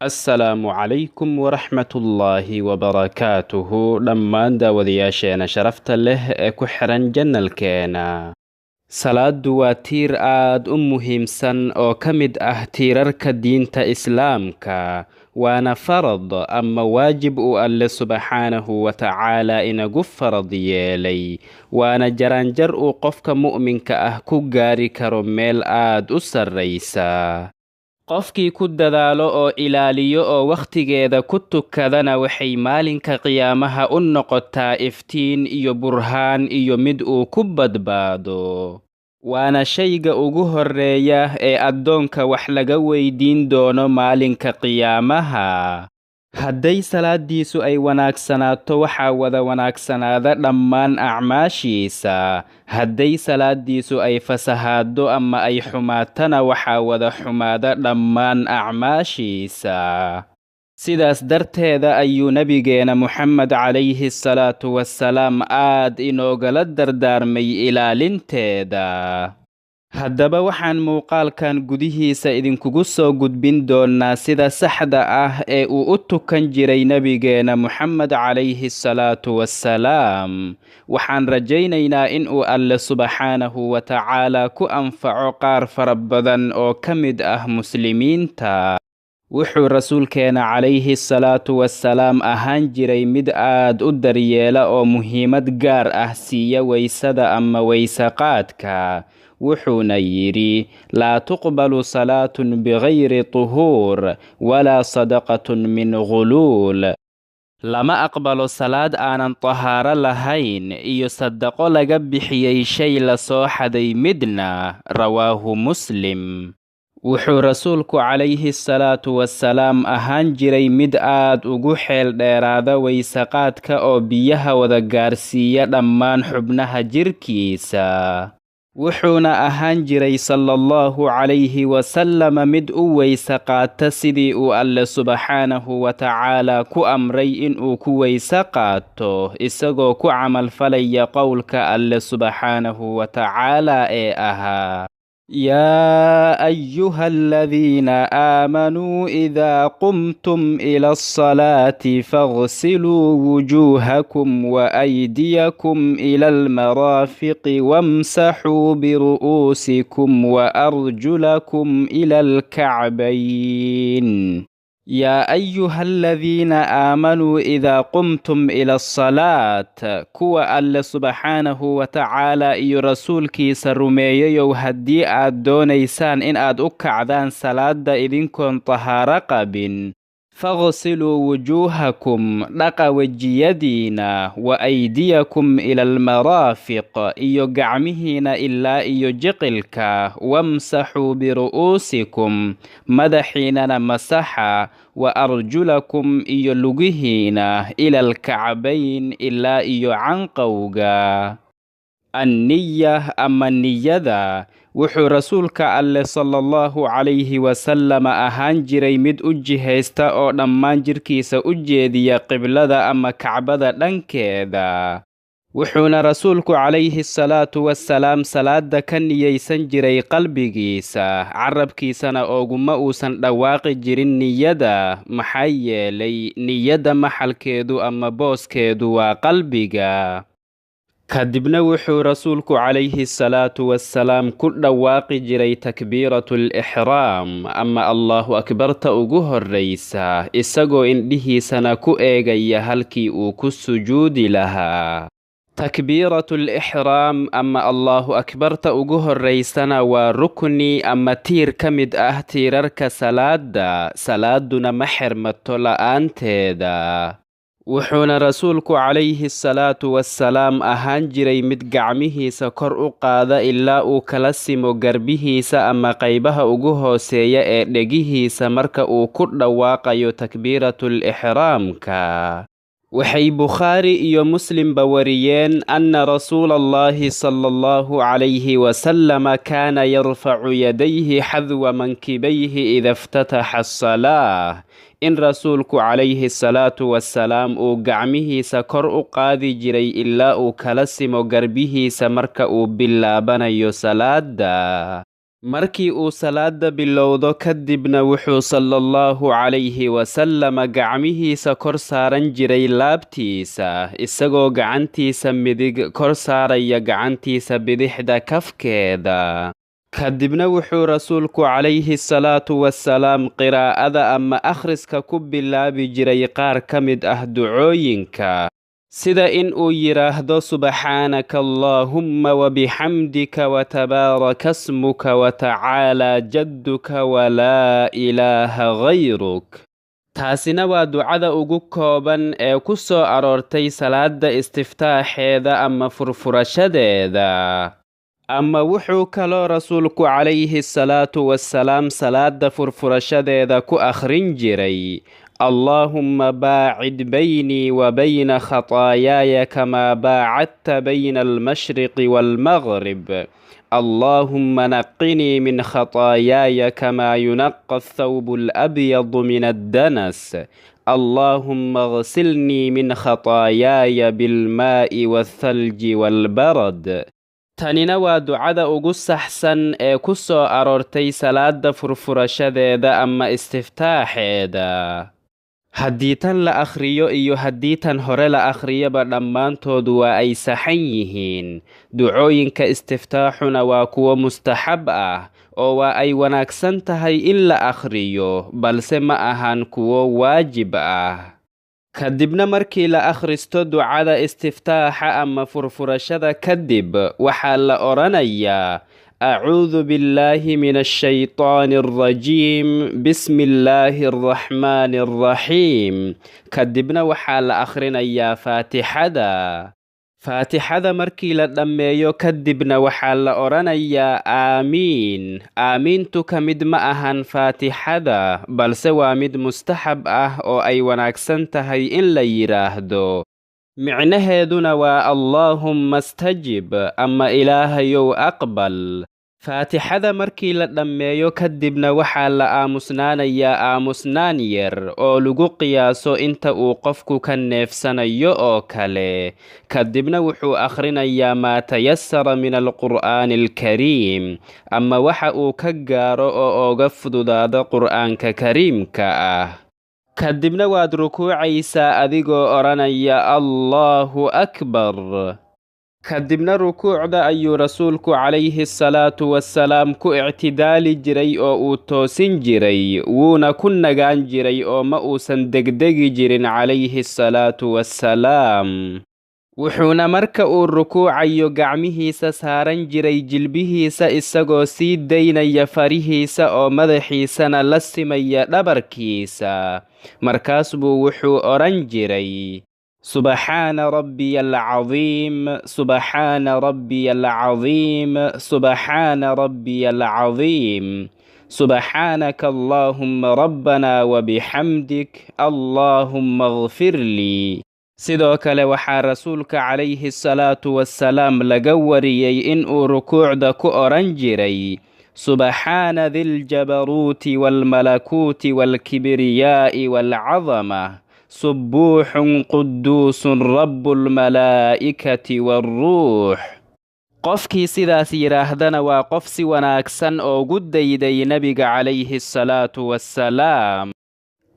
asalaamu calaykum waraxmatullaahi wabarakaatuhu dhammaan daawadayaasheena sharafta leh ee ku xiran janalkeena. salaadu waa tiir aad u muhiimsan oo ka mid ah tiirarka diinta islaamka, waana farad ama waajib uu alle subxaanahu wa tacaala inagu farad yeelay, waana jaraanjar uu qofka mu'minka ah ku gaari karo meel aad u sarraysa. qofkii ku dadaalo oo ilaaliyo oo wakhtigeeda ku tukadana waxay maalinka qiyaamaha u noqotaa iftiin iyo burhaan iyo mid uu ku badbaado. waana shayga ugu horreeya ee addoonka wax laga weydiin doono maalinka qiyaamaha. hadday salaadiisu ay wanaagsanaato waxaa wada wanaagsanaada dhammaan acmaashiisa, hadday salaadiisu ay fasahaado ama ay xumaatana waxaa wada xumaada dhammaan acmaashiisa. sidaas darteeda ayuu nabigeena Muxamed calayhi salaatu wassalaam aad inoogala dardaarmay ilaalinteeda. haddaba waxaan muuqaalkan gudihiisa idinkugu soo gudbin doonnaa sida saxda ah ee uu u tukan jiray nabigeena Muxamed calayhi salaatu wassalaam. waxaan rajaynaynaa in uu alle subxaanahu wa tacaala ku anfaco qaar fara badan oo ka mid ah muslimiinta. wuxuu rasuulkeena calayhi salaatu wassalaam ahaan jiray mid aad u daryeela oo muhiimad gaar ah siiya weysada ama weysaqaadka. wuxuuna yidhi: laa tuqbalu salaatun bigayri tuhuur walaa sadaqatun min ghuluul. lama aqbalo salaad aanan tahaaro lahayn iyo sadaqo laga bixiyey shay la soo xaday midna. rawaahu muslim. wuxuu rasuulku calayhi salaatu wassalaam ahaan jiray mid aad ugu xeel dheeraada weysaqaadka oo biyaha wada gaarsiiya dhammaan xubnaha jirkiisa. wuxuuna ahaan jiray sallallahu calayhi wasallama mid u weyse qaata sidii uu alle subxaanahu wa tacaala ku amray inuu ku weyse qaato, isagoo ku camalfalaya qowlka alle subxaanahu wa tacaala ee ahaa: يا أيها الذين آمنوا إذا قمتم إلى الصلاة فاغسلوا وجوهكم وأيديكم إلى المرافق وامسحوا برؤوسكم وأرجلكم إلى الكعبين. يا أيها الذين آمنوا إذا قمتم إلى الصلاة كوا الله سبحانه وتعالى إيو رسولكي سرمييو هدي آد دونيسان إن آد أكعدان صلاة إذنكم طهارة قبن. فاغسلوا وجوهكم لقا وجيدينا وأيديكم إلى المرافق إيو قعمهين إلا إيو جقلك وامسحوا برؤوسكم مدحيننا مسحا وأرجلكم إيو لغهين إلى الكعبين إلا إيو عنقوغا. النية أما النية wuxuu rasuulka alle sallallahu calayhi wasallam ahaan jiray mid u jihaysta oo dhammaan jirkiisa u jeediya qiblada ama kacbada dhankeeda. wuxuuna rasuulku calayhi salaatu wassalaam salaada ka niyeysan jiray qalbigiisa, carabkiisana ooguma uusan dhawaaqi jirin niyada, maxaa yeelay niyada maxalkeedu ama booskeedu waa qalbiga. kadibna wuxuu rasuulku calayhi salaatu wassalaam ku dhawaaqi jiray takbiiratul ixraam ama allahu akbarta ugu horraysa, isagoo indhihiisana ku eegaya halkii uu ku sujuudi lahaa. takbiiratul ixraam ama allahu akbarta ugu horraysana waa rukni ama tiir ka mid ah tiirarka salaaduna ma xirmato la'aanteeda. wuxuuna rasuulku calayhi salaatu wassalaam ahaan jiray mid gacmihiisa kor u qaada ilaa uu kala simo garbihiisa ama qaybaha ugu hooseeya ee dhegihiisa marka uu ku dhawaaqayo takbiiratul ixraamka. waxay bukhaari iyo muslimba wariyeen anna rasuulallahi sallallahu calayhi wasallama kaana yarfacu yadayhi xadwa mankibayhi ida iftataxa asalaah. in rasuulku calayhi salaatu wassalaam uu gacmihiisa kor u qaadi jiray ilaa uu kala simo garbihiisa marka uu bilaabanayo salaada. markii uu salaada bilowdo kadibna wuxuu sallallahu calayhi wasallam gacmihiisa kor saaran jiray laabtiisa isagoo gacantiisa midig kor saaraya gacantiisa bidixda kafkeeda kadibna wuxuu rasuulku calayhi salaatu wasalaam qiraa'ada ama akhriska ku bilaabi jiray qaar ka mid ah ducooyinka sida in uu yidhaahdo subxaanaka allaahumma wabixamdika watabaaraka smuka watacaalaa jadduka walaa ilaaha hayruk taasina waa ducada ugu kooban ee ku soo aroortay salaada istiftaaxeeda ama furfurashadeeda ama wuxuu kaloo rasuulku calayhi salaatu wasalaam salaada furfurashadeeda ku akhrin jiray اللهم باعد بيني وبين خطاياي كما باعدت بين المشرق والمغرب اللهم نقني من خطاياي كما ينقى الثوب الأبيض من الدنس اللهم اغسلني من خطاياي بالماء والثلج والبرد tanina waa ducada ugu saxsan ee ku soo aroortay salaada furfurashadeeda ama istiftaaxeeda haddii tan la akhriyo iyo haddii tan hore la akhriyaba dhammaantood waa ay saxan yihiin ducooyinka istiftaaxuna waa kuwo mustaxab ah oo waa ay wanaagsan tahay in la akhriyo balse ma ahan kuwo waajib ah kadibna markii la akhristo ducada istiftaaxa ama furfurashada kadib waxaa la oranayaa أعوذ بالله من الشيطان الرجيم بسم الله الرحمن الرحيم كدبنا وحال أخرنا يا فاتحة مركي لدميو كدبنا وحال أورنا يا آمين آمين تكمد معهن فاتحة بل سوى مد مستحب أو أي وناكسنتهي إن ليراهدو معنهدنا اللهم استجب أما إلهيو أقبل فاتحة مركي لدميو كدبنا وحال آمسنانيا آمسنانير أو لغو قياسو انت اوقفكو كالنفسانيو أو كالي كدبنا وحو أخرنيا ما تيسر من القرآن الكريم أما وحا كجارو أو غفدو دادا قرآن كريم كأه kadibna waad rukuucaysaa adigoo oranaya Allahu akbar kadibna rukuucda ayuu rasuulku calayhi salaatu wassalaam ku ictidaali jiray oo uu toosin jiray wuuna ku nagaan jiray oo ma uusan degdegi jirin calayhi salaatu wassalaam wuxuuna marka uu rukuucayo gacmihiisa saaran jiray jilbihiisa isagoo sii daynaya farihiisa oo madaxiisana la simaya dhabarkiisa markaas buu wuxuu oran jiray subxaana rabbiyal caziim subxaana rabbiyal caziim subxaana rabbiyal caziim subxaanaka allaahumma rabbanaa wabixamdik allaahumma ighfir lii sidoo kale waxaa rasuulka calayhi salaatu wassalaam laga wariyey in uu rukuucda ku oran jiray subxaana diljabaruuti waalmalakuuti waalkibriyaa'i waalcadama subuuxun quduusun rabbulmalaa'ikati waaruux qofkii sidaas yidhaahdana waa qof si wanaagsan oogu dayday nebiga calayhi salaatu wassalaam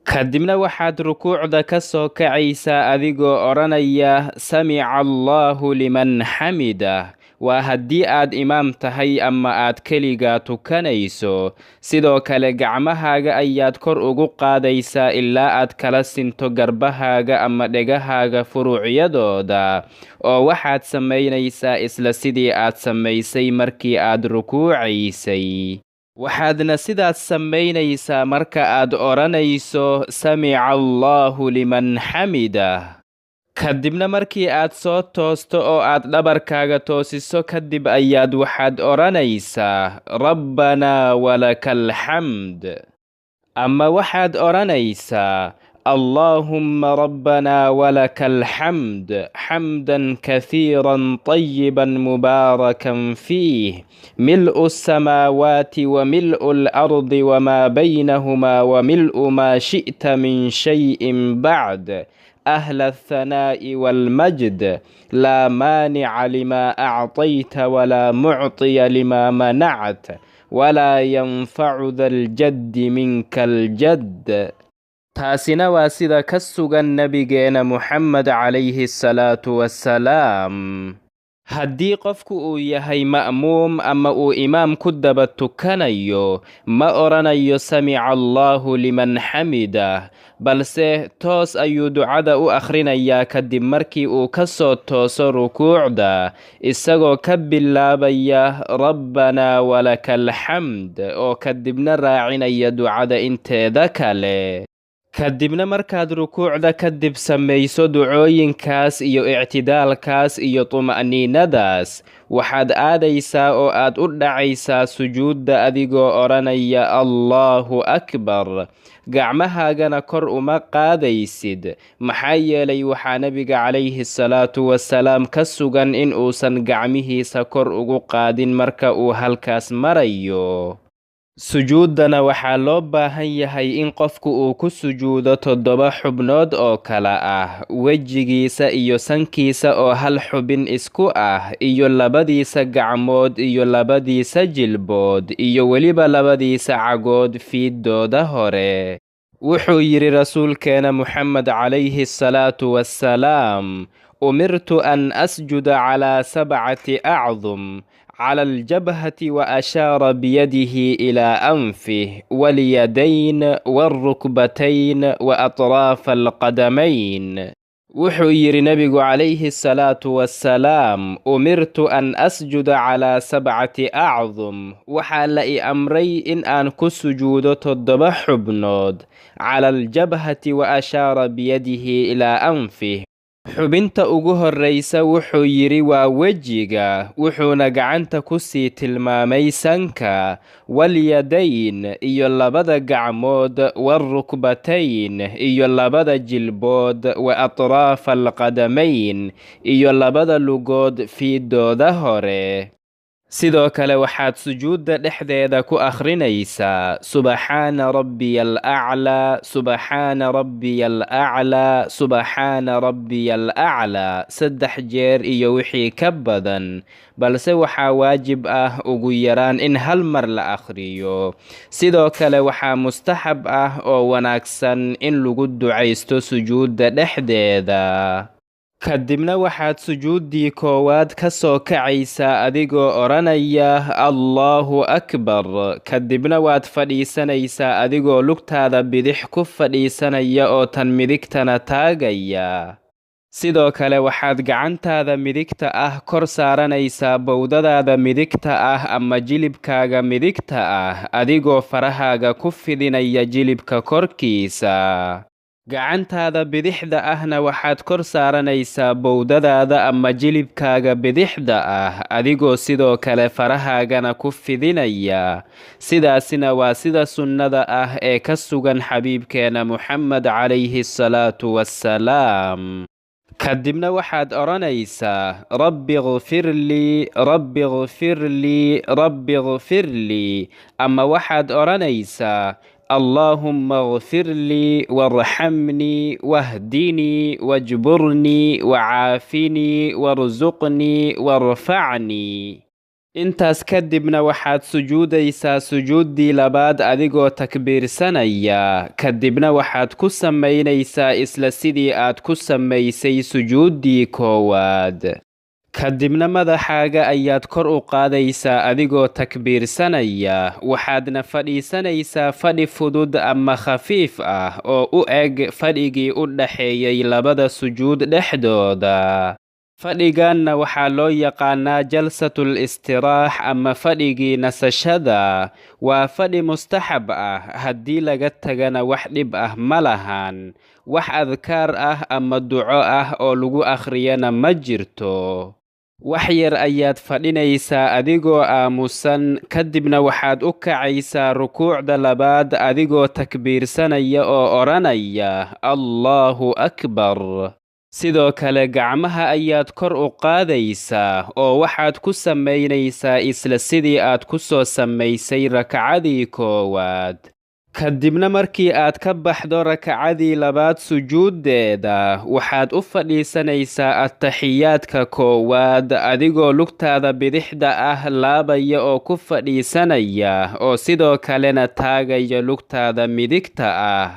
kadibna waxaad rukuucda ka soo kacaysaa adigoo oranaya samica allaahu liman xamidah waa haddii aad imaam tahay ama aad keligaa tukanayso sidoo kale gacmahaaga ayaad kor ugu qaadaysaa ilaa aad kala sinto garbahaaga ama dhegahaaga furuucyadooda oo waxaad samaynaysaa isla sidii aad samaysay markii aad rukuucaysay waxaadna sidaas samaynaysaa marka aad oranayso samica allaahu liman xamidah kadibna markii aad soo toosto oo aad dhabarkaaga toosiso kadib ayaad waxaad oranaysaa rabbanaa walakal xamd ama waxaad oranaysaa اللهم ربنا ولك الحمد حمدا كثيرا طيبا مباركا فيه ملء السماوات وملء الأرض وما بينهما وملء ما شئت من شيء بعد أهل الثناء والمجد لا مانع لما أعطيت ولا معطي لما منعت walaa yanfacu daljaddi minka aljadd. taasina waa sida ka sugan nabigeena Muxamed calayhi salaatu wassalaam. haddii qofku uu yahay ma'muum ama uu imaam ku daba tukanayo, ma oranayo samica Allahu liman xamidah, balse toos ayuu ducada u akhrinayaa kadib markii uu ka soo tooso rukuucda, isagoo ka bilaabaya rabbanaa walakal xamd oo kadibna raacinaya ducada inteeda kale. kadibna markaad rukuucda kadib samayso ducooyinkaas iyo ictidaalkaas iyo tuma'niinadaas, waxaad aadaysaa oo aad u dhacaysaa sujuudda adigoo odhanaya Allahu akbar, gacmahaagana kor uma qaadaysid, maxaa yeelay waxaa nabiga calayhi salaatu wasalaam ka sugan in uusan gacmihiisa kor ugu qaadin marka uu halkaas marayo. sujuuddana waxaa loo baahan yahay in qofku uu ku sujuudo 7 xubnood oo kala ah, wejigiisa iyo sankiisa oo hal xubin isku ah, iyo labadiisa gacmood iyo labadiisa jilbood, iyo weliba labadiisa cagood fiiddooda hore. wuxuu yidhi rasuulkeena Muxamed calayhi salaatu wassalaam: umirtu an asjuda calaa 7 acdum على الجبهة وأشار بيده إلى أنفه واليدين والركبتين وأطراف القدمين. wuxuu yidhi nabigu calayhi salaatu wassalaam: umirtu an asjuda calaa 7 acdum, waxaa la i amray in aan ku sujuudo 7 xubnood, cala aljabhati wa ashaara biyadihi ilaa anfih. xubinta ugu horraysa wuxuu yidhi waa wejiga, wuxuuna gacanta ku sii tilmaamay sanka, walyadayn iyo labada gacmood, warukbatayn iyo labada jilbood, wa atraafa alqadamayn iyo labada lugood fiiddooda hore. sidoo kale waxaad sujuudda dhexdeeda ku akhrinaysaa subxaana rabbiyal aclaa, subxaana rabbiyal aclaa, subxaana rabbiyal aclaa 3 jeer iyo wixii ka badan, balse waxaa waajib ah ugu yaraan in hal mar la akhriyo. sidoo kale waxaa mustaxab ah oo wanaagsan in lagu ducaysto sujuudda dhexdeeda. kadibna waxaad sujuuddii koowaad ka soo kacaysaa adigoo odhanaya Allahu akbar, kadibna waad fadhiisanaysaa adigoo lugtaada bidix ku fadhiisanaya oo tan midigtana taagaya. sidoo kale waxaad gacantaada midigta ah kor saaranaysaa bowdadaada midigta ah ama jilibkaaga midigta ah, adigoo farahaaga ku fidinaya jilibka korkiisa. gacantaada bidixda ahna waxaad kor saaranaysaa bowdadaada ama jilibkaaga bidixda ah, adigoo sidoo kale farahaagana ku fidinaya. sidaasina waa sida sunnada ah ee ka sugan xabiibkeena Muxamed calayhi salaatu wassalaam. kadibna waxaad odhanaysaa rabbi ighfir lii, rabbi ighfir lii, rabbi ighfir lii, ama waxaad odhanaysaa allahumma ighfir lii warxamnii wahdinii wajburnii wacaafinii warzuqnii warfacnii. intaas kadibna waxaad sujuudaysaa sujuuddii labaad adigoo takbiirsanaya, kadibna waxaad ku samaynaysaa isla sidii aad ku samaysay sujuuddii koowaad. kadibna madaxaaga ayaad kor u qaadaysaa adigoo takbiirsanaya, waxaadna fadhiisanaysaa fadhi fudud ama khafiif ah oo u eg fadhigii u dhaxeeyay labada sujuud dhexdooda. fadhiganna waxaa loo yaqaanaa jalsatul istiraax ama fadhigii nasashada. waa fadhi mustaxab ah, haddii laga tagana wax dhib ah ma lahan. wax adkaar ah ama duco ah oo lagu akhriyana ma jirto. wax yar ayaad fadhinaysaa adigoo aamusan, kadibna waxaad u kacaysaa rukuucda labaad adigoo takbiirsanaya oo odhanaya Allahu akbar. sidoo kale gacmaha ayaad kor u qaadaysaa oo waxaad ku samaynaysaa isla sidii aad ku soo samaysay rakcadii koowaad. kadibna markii aad ka baxdo rakacadii labaad sujuuddeeda waxaad u fadhiisanaysaa attaxiyaadka koowaad adigoo lugtaada bidixda ah laabaya oo ku fadhiisanaya oo sidoo kalena taagaya lugtaada midigta ah.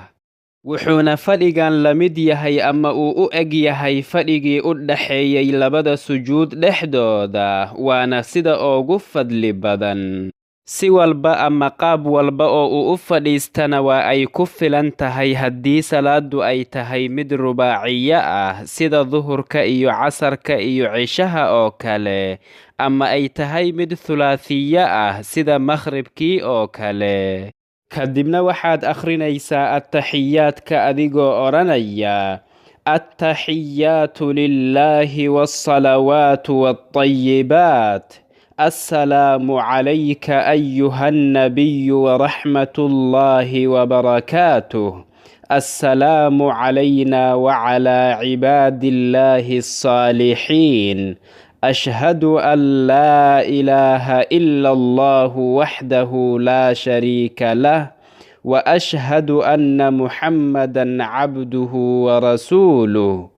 wuxuuna fadhigan la mid yahay ama uu u eg yahay fadhigii u dhaxeeyey labada sujuud dhexdooda, waana sida ugu fadli badan. si walba ama qaab walba oo uu u fadhiistana waa ay ku filan tahay haddii salaadu ay tahay mid rubaaciye ah sida duhurka iyo casarka iyo cishaha oo kale, ama ay tahay mid thulaathiye ah sida makhribkii oo kale. kadibna waxaad akhrinaysaa attaxiyaadka adigoo odhanaya attaxiyaatu lilaahi wassalawaatu wattayibaat assalaamu calayka ayuha annabiyu waraxmatullaahi wabarakaatuh assalaamu calayna wacalaa cibaadillaahi assaalixiin أشهد أن لا إله إلا الله وحده لا شريك له وأشهد أن محمدا عبده ورسوله.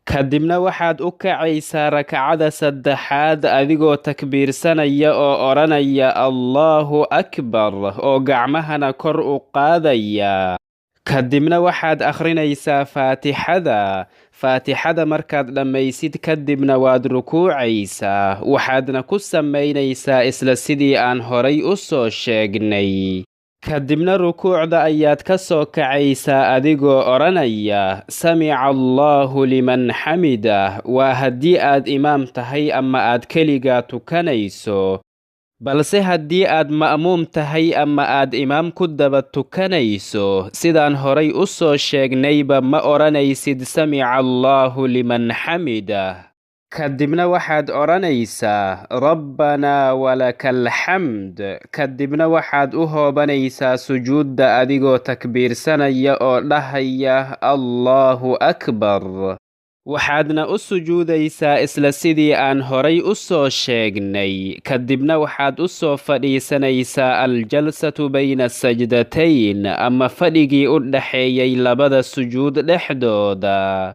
kadibna waxaad u kacaysaa rakacada saddexaad adigoo takbiirsanaya oo odhanaya Allahu Akbar oo gacmahana kor u qaadaya. kadibna waxaad akhrinaysaa faatixada markaad dhammaysid kadibna waad rukuucaysaa waxaadna ku samaynaysaa isla sidii aan horay u soo sheegnay. kadibna rukuucda ayaad ka soo kacaysaa adigoo odhanaya samica Allahu liman xamidah, waa haddii aad imaam tahay ama aad keligaa tukanayso. balse haddii aad ma'muum tahay ama aad imaam ku daba tukanayso sidaan horay u soo sheegnayba ma odhanaysid samica Allahu liman xamidah. kadibna waxaad odhanaysaa rabbanaa walakal xamd. kadibna waxaad u hoobanaysaa sujuudda adigoo takbiirsanaya oo dhahaya Allahu Akbar. waxaadna u sujuudaysaa isla sidii aan horay u soo sheegnay. kadibna waxaad u soo fadhiisanaysaa aljalsatu bayna sajdatayn ama fadhigii u dhaxeeyey labada sujuud dhexdooda.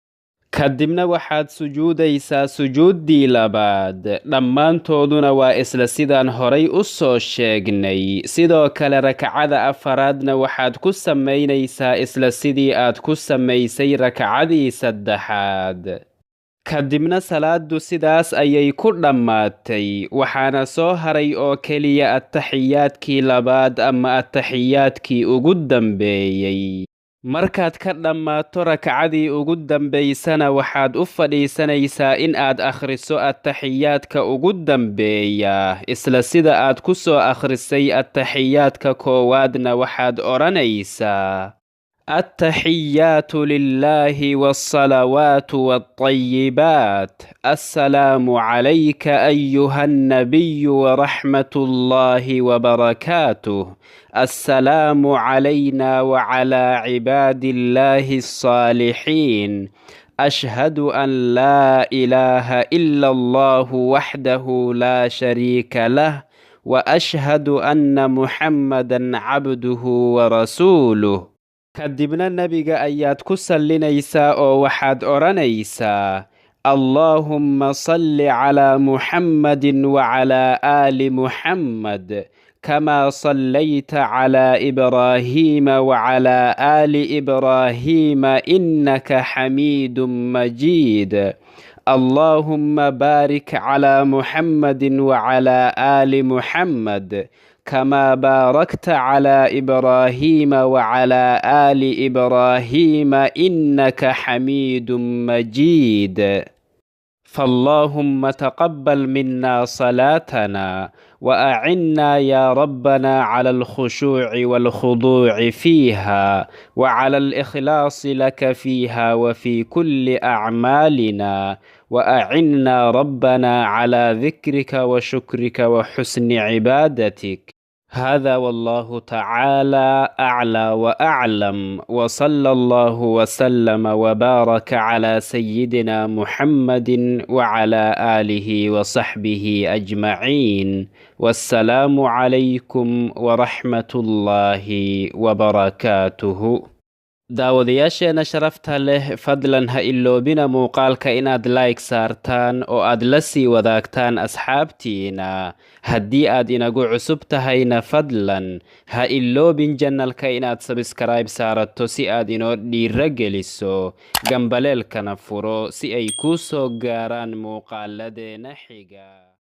kadibna waxaad sujuudaysaa sujuuddii labaad, dhammaantooduna waa isla sidaan horay u soo sheegnay. sidoo kale rakacada afaraadna waxaad ku samaynaysaa isla sidii aad ku samaysay rakacadii saddexaad. kadibna salaadu sidaas ayay ku dhammaatay, waxaana soo haray oo keliya attaxiyaadkii labaad ama attaxiyaadkii ugu dambeeyey. markaad ka dhammaato rakacadii ugu dambaysana waxaad u fadhiisanaysaa in aad akhriso attaxiyaadka ugu dambeeya isla sida aad ku soo akhrisay attaxiyaadka koowaadna waxaad odhanaysaa attaxiyaatu lilaahi wassalawaatu wattayibaat assalaamu calayka ayuha annabiyu waraxmatullaahi wabarakaatuh assalaamu calayna wacalaa cibaadillaahi assaalixiin ashhadu an laa ilaaha ila allahu waxdahu laa shariika lah wa ashhadu anna muxammadan cabduhu warasuuluh. kadibna nebiga ayaad ku sallinaysaa oo waxaad odhanaysaa allaahumma salli calaa muxammadin wacalaa aali muxammad كما صليت على إبراهيم وعلى آل إبراهيم إنك حميد مجيد اللهم بارك على محمد وعلى آل محمد كما باركت على إبراهيم وعلى آل إبراهيم إنك حميد مجيد فاللهم تقبل منا صلاتنا وأعنا يا ربنا على الخشوع والخضوع فيها وعلى الإخلاص لك فيها وفي كل أعمالنا وأعنا ربنا على ذكرك وشكرك وحسن عبادتك هذا والله تعالى أعلى وأعلم، وصلى الله وسلم وبارك على سيدنا محمد وعلى آله وصحبه أجمعين. والسلام عليكم ورحمة الله وبركاته. daawadayaasheena sharafta leh, fadlan ha iloobina muuqaalka inaad like saartaan oo aad la sii wadaagtaan asxaabtiina. haddii aad inagu cusub tahayna fadlan ha iloobin janalka inaad subscribe saarato si aad inoo dhiira geliso, gambaleelkana furo si ay kuu soo gaaraan muuqaaladeena xiga.